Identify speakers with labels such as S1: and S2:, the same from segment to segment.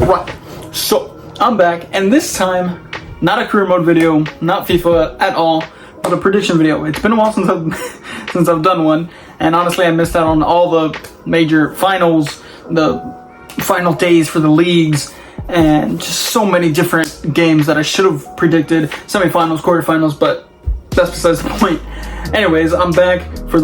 S1: Alright, so I'm back, and this time, not a career mode video, not FIFA at all, but a prediction video. It's been a while since I've done one, and honestly I missed out on all the major finals, the final days for the leagues, and just so many different games that I should have predicted, semifinals, quarterfinals, but that's besides the point. Anyways, I'm back for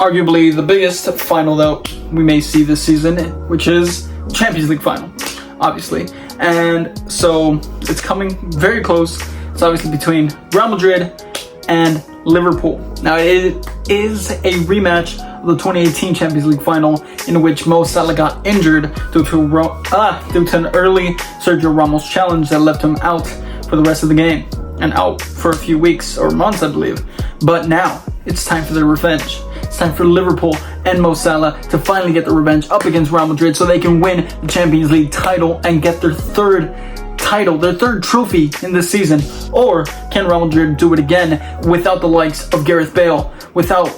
S1: arguably the biggest final that we may see this season, which is Champions League final, obviously. And so it's coming very close. It's obviously between Real Madrid and Liverpool. Now it is a rematch of the 2018 Champions League final, in which Mo Salah got injured due to an early Sergio Ramos challenge that left him out for the rest of the game, and out for a few weeks or months, I believe. But now it's time for their revenge. It's time for Liverpool and Mo Salah to finally get the revenge up against Real Madrid so they can win the Champions League title and get their third title, their third trophy in this season. Or can Real Madrid do it again without the likes of Gareth Bale, without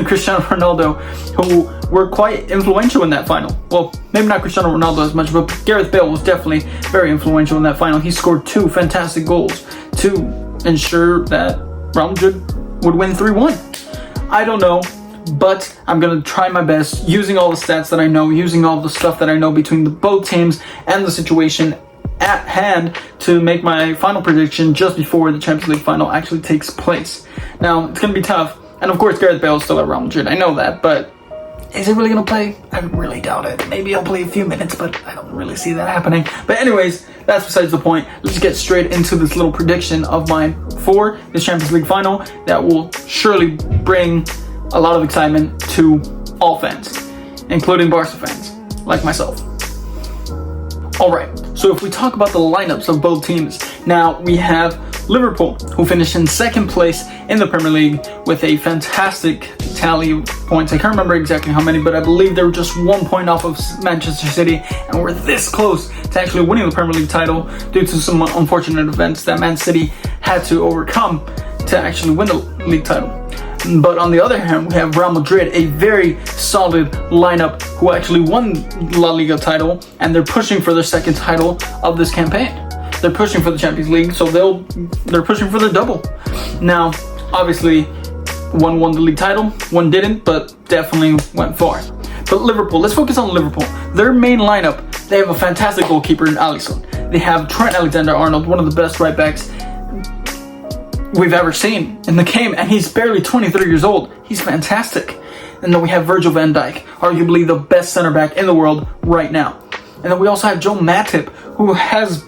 S1: Cristiano Ronaldo, who were quite influential in that final? Well, maybe not Cristiano Ronaldo as much, but Gareth Bale was definitely very influential in that final. He scored 2 fantastic goals to ensure that Real Madrid would win 3-1. I don't know, but I'm going to try my best using all the stats that I know, using all the stuff that I know between both teams and the situation at hand to make my final prediction just before the Champions League final actually takes place. Now, it's going to be tough, and of course Gareth Bale is still at Real Madrid, I know that, but is he really going to play? I really doubt it. Maybe he'll play a few minutes, but I don't really see that happening. But anyways, that's besides the point. Let's get straight into this little prediction of mine for the Champions League final that will surely bring a lot of excitement to all fans, including Barca fans, like myself. Alright, so if we talk about the lineups of both teams, now we have Liverpool, who finished in second place in the Premier League with a fantastic tally of points. I can't remember exactly how many, but I believe they were just 1 point off of Manchester City, and were this close to actually winning the Premier League title due to some unfortunate events that Man City had to overcome to actually win the league title. But on the other hand, we have Real Madrid, a very solid lineup who actually won La Liga title, and they're pushing for their second title of this campaign. They're pushing for the Champions League, so they're pushing for their double. Now, obviously, one won the league title, one didn't, but definitely went far. But Liverpool, let's focus on Liverpool. Their main lineup, they have a fantastic goalkeeper in Alisson. They have Trent Alexander-Arnold, one of the best right backs we've ever seen in the game, and he's barely 23 years old. He's fantastic. And then we have Virgil van Dijk, arguably the best center back in the world right now. And then we also have Joe Matip, who has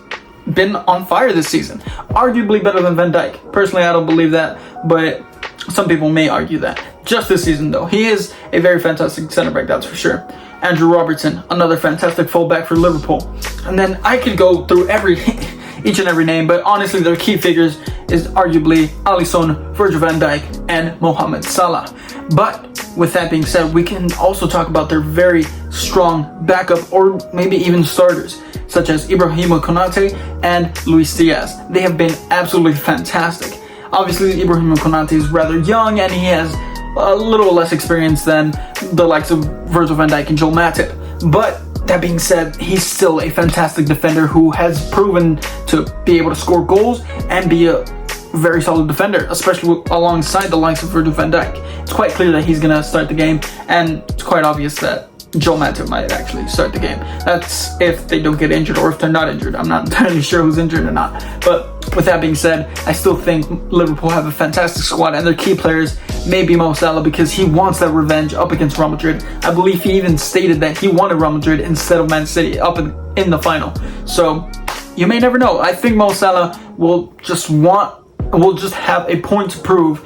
S1: been on fire this season, arguably better than Van Dijk. Personally, I don't believe that, but some people may argue that. Just this season, though, he is a very fantastic center back, that's for sure. Andrew Robertson, another fantastic fullback for Liverpool. And then I could go through each and every name, but honestly, their key figures is arguably Alisson, Virgil van Dijk, and Mohamed Salah. But with that being said, we can also talk about their very strong backup, or maybe even starters, such as Ibrahima Konate and Luis Diaz. They have been absolutely fantastic. Obviously, Ibrahima Konate is rather young, and he has a little less experience than the likes of Virgil van Dijk and Joel Matip. But that being said, he's still a fantastic defender who has proven to be able to score goals and be a very solid defender, especially alongside the likes of Virgil van Dijk. It's quite clear that he's going to start the game, and it's quite obvious that Joel Matip might actually start the game. That's if they don't get injured, or if they're not injured. I'm not entirely sure who's injured or not. But with that being said, I still think Liverpool have a fantastic squad, and their key players may be Mo Salah, because he wants that revenge up against Real Madrid. I believe he even stated that he wanted Real Madrid instead of Man City up in the final. So you may never know. I think Mo Salah will just have a point to prove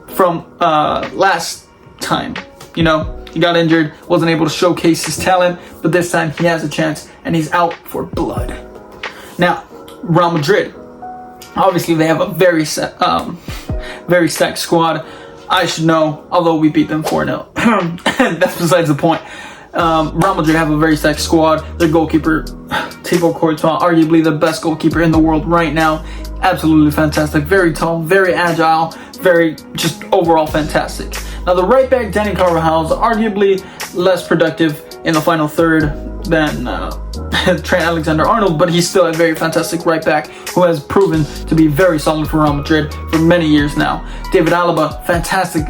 S1: from last time. You know, he got injured, wasn't able to showcase his talent, but this time he has a chance, and he's out for blood. Now, Real Madrid, obviously they have a very stacked squad. I should know, although we beat them 4-0. That's besides the point. Real Madrid have a very stacked squad. Their goalkeeper, Thibaut Courtois, arguably the best goalkeeper in the world right now. Absolutely fantastic. Very tall, very agile, very just overall fantastic. Now the right back, Dani Carvajal, is arguably less productive in the final third than Trent Alexander-Arnold, but he's still a very fantastic right back who has proven to be very solid for Real Madrid for many years now. David Alaba, fantastic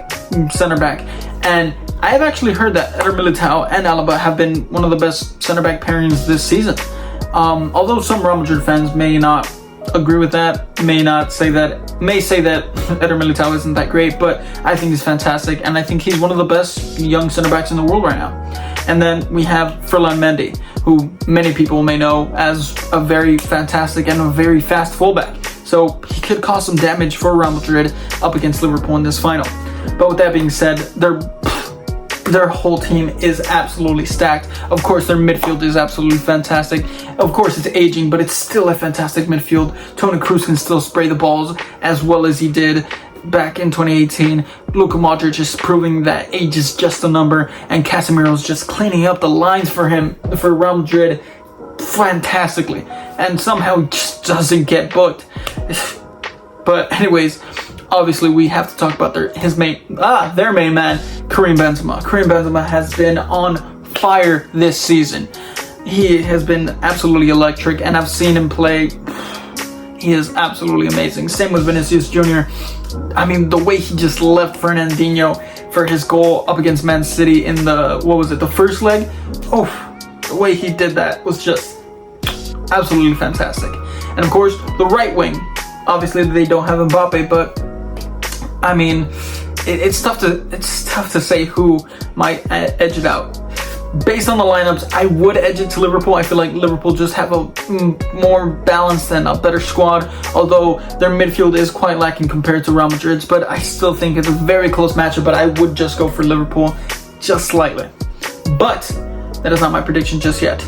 S1: center back, and I have actually heard that Eder Militao and Alaba have been one of the best center back pairings this season. Although some Real Madrid fans may not agree with that, may say that Eder Militao isn't that great, but I think he's fantastic, and I think he's one of the best young center backs in the world right now. And then we have Ferland Mendy, who many people may know as a very fantastic and a very fast fullback. So he could cause some damage for Real Madrid up against Liverpool in this final. But with that being said, their whole team is absolutely stacked. Of course, their midfield is absolutely fantastic. Of course, it's aging, but it's still a fantastic midfield. Toni Kroos can still spray the balls as well as he did back in 2018. Luka Modric is proving that age is just a number, and Casemiro's just cleaning up the lines for Real Madrid fantastically, and somehow he just doesn't get booked. But anyways, obviously we have to talk about their main man, Karim Benzema. Karim Benzema has been on fire this season. He has been absolutely electric, and I've seen him play. He is absolutely amazing. Same with Vinicius Jr. I mean, the way he just left Fernandinho for his goal up against Man City in the first leg? Oh, the way he did that was just absolutely fantastic. And of course, the right wing. Obviously, they don't have Mbappe, but I mean, it's tough to say who might edge it out. Based on the lineups, I would edge it to Liverpool. I feel like Liverpool just have a more balanced and a better squad, although their midfield is quite lacking compared to Real Madrid's, but I still think it's a very close matchup, but I would just go for Liverpool just slightly. But that is not my prediction just yet.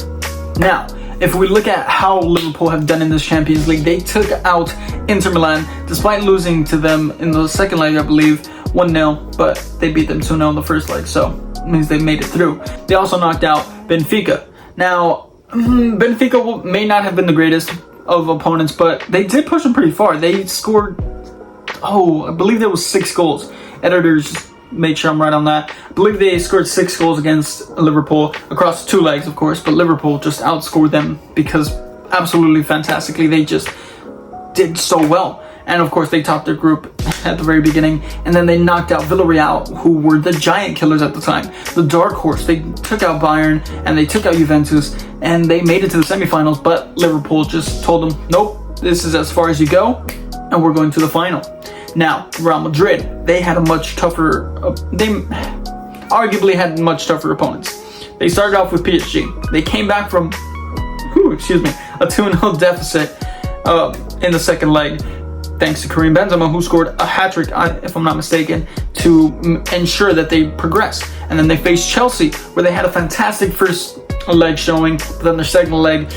S1: Now, if we look at how Liverpool have done in this Champions League, they took out Inter Milan despite losing to them in the second leg, I believe, 1-0, but they beat them 2-0 in the first leg, so it means they made it through. They also knocked out Benfica. Now, Benfica may not have been the greatest of opponents, but they did push them pretty far. They scored, I believe there was 6 goals. Editors made sure I'm right on that. I believe they scored 6 goals against Liverpool across 2 legs, of course, but Liverpool just outscored them because absolutely fantastically they just did so well. And of course, they topped their group at the very beginning, and then they knocked out Villarreal, who were the giant killers at the time, the dark horse. They took out Bayern and they took out Juventus, and they made it to the semifinals, but Liverpool just told them, nope, this is as far as you go, and we're going to the final. Now, Real Madrid, they had they arguably had much tougher opponents. They started off with PSG. They came back from, a 2-0 deficit in the second leg, thanks to Karim Benzema, who scored a hat-trick, if I'm not mistaken, to ensure that they progressed. And then they faced Chelsea, where they had a fantastic first leg showing, but then their second leg,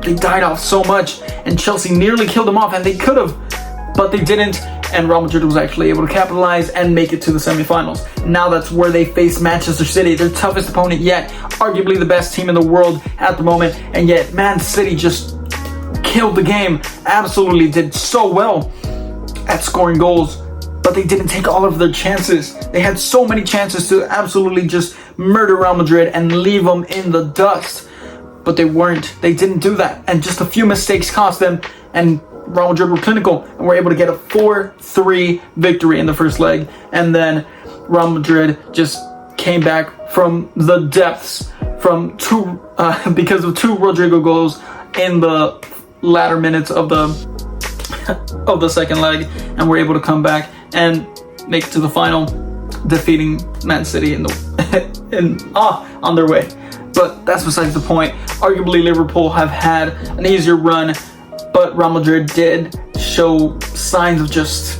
S1: they died off so much, and Chelsea nearly killed them off, and they could have, but they didn't, and Real Madrid was actually able to capitalize and make it to the semifinals. Now that's where they face Manchester City, their toughest opponent yet, arguably the best team in the world at the moment, and yet Man City just killed the game, absolutely did so well at scoring goals, but they didn't take all of their chances. They had so many chances to absolutely just murder Real Madrid and leave them in the dust, but they didn't do that, and just a few mistakes cost them, and Real Madrid were clinical and were able to get a 4-3 victory in the first leg, and then Real Madrid just came back from the depths because of 2 Rodrigo goals in the latter minutes of the second leg, and were able to come back and make it to the final, defeating Man City on their way. But that's besides the point. Arguably Liverpool have had an easier run, but Real Madrid did show signs of just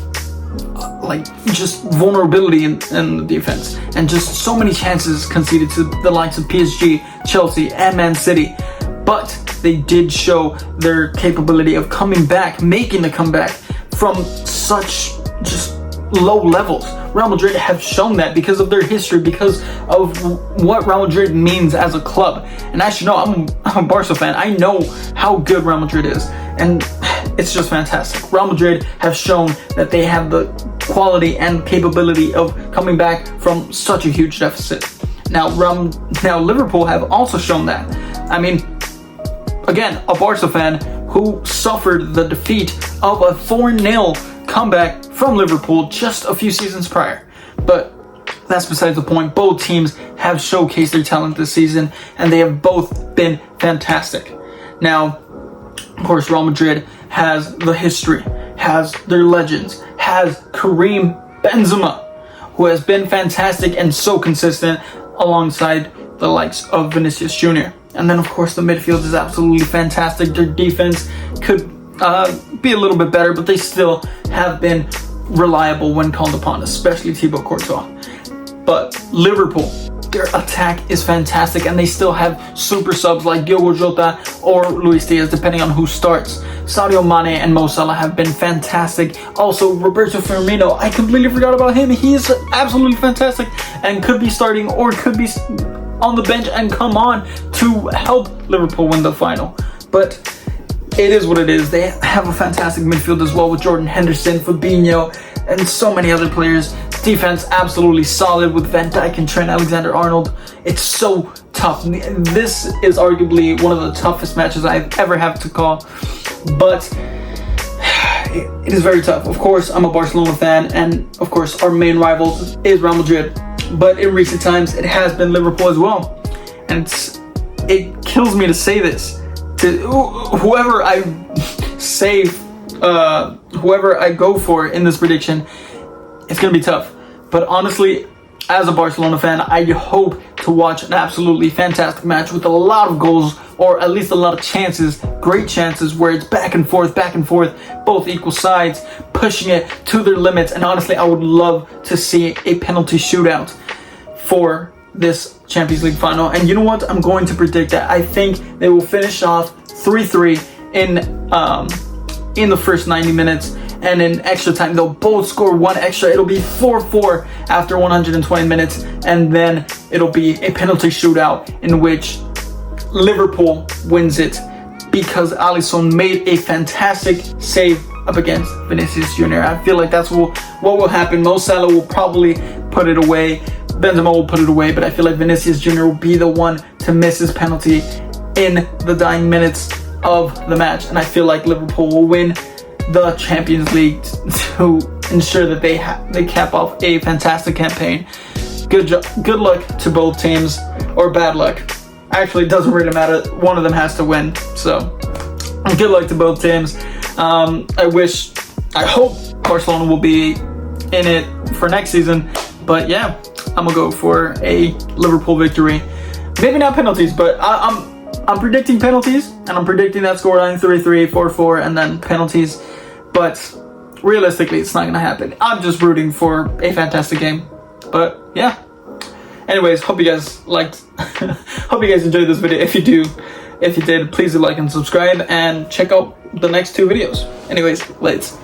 S1: vulnerability in the defense, and just so many chances conceded to the likes of PSG, Chelsea, and Man City. But they did show their capability of coming back, making a comeback from such just low levels. Real Madrid have shown that because of their history, because of what Real Madrid means as a club. And as you know, I'm a Barca fan. I know how good Real Madrid is, and it's just fantastic. Real Madrid have shown that they have the quality and capability of coming back from such a huge deficit. Now Liverpool have also shown that. I mean, again, a Barca fan who suffered the defeat of a 4-0 comeback from Liverpool just a few seasons prior. But that's besides the point. Both teams have showcased their talent this season, and they have both been fantastic. Now, of course, Real Madrid has the history, has their legends, has Karim Benzema, who has been fantastic and so consistent alongside the likes of Vinicius Jr. And then, of course, the midfield is absolutely fantastic. Their defense could be a little bit better, but they still have been reliable when called upon, especially Thibaut Courtois. But Liverpool, their attack is fantastic, and they still have super subs like Diogo Jota or Luis Diaz, depending on who starts. Sadio Mane and Mo Salah have been fantastic. Also, Roberto Firmino, I completely forgot about him. He is absolutely fantastic and could be starting or could be on the bench and come on to help Liverpool win the final. But it is what it is. They have a fantastic midfield as well with Jordan Henderson, Fabinho, and so many other players. Defense absolutely solid with Van Dijk and Trent Alexander-Arnold. It's so tough. This is arguably one of the toughest matches I've ever had to call, but it is very tough. Of course, I'm a Barcelona fan, and of course, our main rival is Real Madrid. But in recent times, it has been Liverpool as well, and it kills me to say this to whoever I say, whoever I go for in this prediction. It's gonna be tough. But honestly, as a Barcelona fan, I hope to watch an absolutely fantastic match with a lot of goals, or at least a lot of chances, great chances, where it's back and forth, both equal sides, pushing it to their limits. And honestly, I would love to see a penalty shootout for this Champions League final. And you know what? I'm going to predict that I think they will finish off 3-3 in the first 90 minutes. And in extra time, they'll both score one extra. It'll be 4-4 after 120 minutes. And then it'll be a penalty shootout in which Liverpool wins it because Alisson made a fantastic save up against Vinicius Jr. I feel like that's what will happen. Mo Salah will probably put it away. Benzema will put it away. But I feel like Vinicius Jr. will be the one to miss his penalty in the dying minutes of the match. And I feel like Liverpool will win the Champions League to ensure that they cap off a fantastic campaign. Good luck to both teams, or bad luck. Actually, it doesn't really matter. One of them has to win. So, good luck to both teams. I hope Barcelona will be in it for next season. But yeah, I'm gonna go for a Liverpool victory. Maybe not penalties, but I'm predicting penalties, and I'm predicting that scoreline 3-3, 4-4, and then penalties. But realistically, it's not going to happen. I'm just rooting for a fantastic game. But yeah. Anyways, hope you guys liked. Hope you guys enjoyed this video. If you did, please do like and subscribe, and check out the next two videos. Anyways, let's.